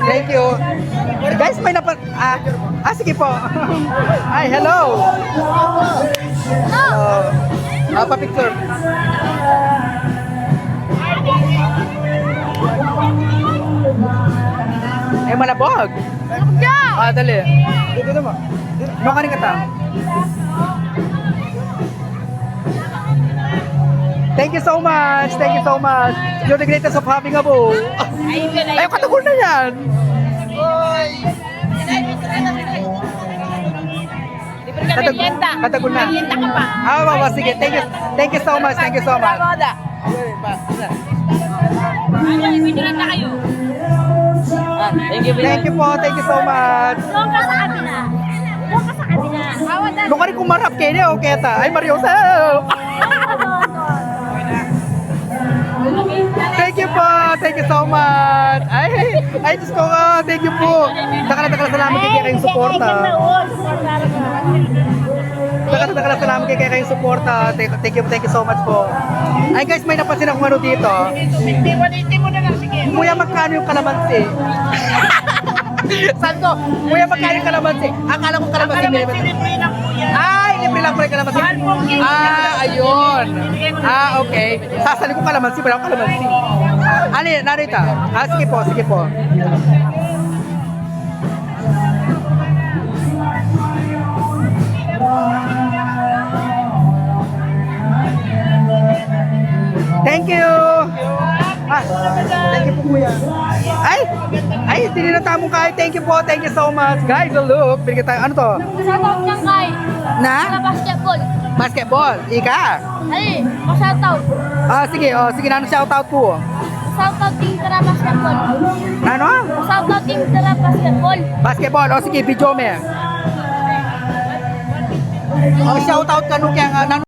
Thank you. Guys, may sige po. Hi, hello. Pa-picture. Malabog. Dali. Dito mo. Makaling ka ta. Thank you so much. Thank you so much. You're the greatest of having a bow. Ay, katagol na yan. Katagol na. Sige. Thank you so much. Thank you so much. Thank you po. Thank you so much. Doon ka sa kabila. Doon ka sa kabila. Nung ka rin kumarap kayo niya, okay ta. Ay, Mariosa. Thank you po. Thank you so much. Ay, Diyos ko ka. Thank you po. Dakala salamat kay kayong suporta. Dakala salamat kay kayong suporta. Thank you so much po. Ay guys, may napansin akong ano dito. Kuya, magkano yung kalamansi? Sabi ko, kuya, magkano yung kalamansi? Akala ko kalamansi. Ay, libre lang po yung kalamansi. Ayun. Okay. Sasali ko kalamansi, wala akong kalamansi. Ano yun? Narita? Sige po, sige po. Thank you. Thank you po, kuya. Ay, tinilatamong kayo. Thank you po. Thank you so much. Guys, look. Binigyan tayo. Ano to? Shoutout lang kay. Na? Sa basketball. Basketball. Ika? Ay, shoutout. Sige. Sige na, shoutout po. Shoutout Team Tara Basketball. Ano? Shoutout Team Tara Basketball. Basketball. Sige, video me. Shoutout ka nung kaya nga.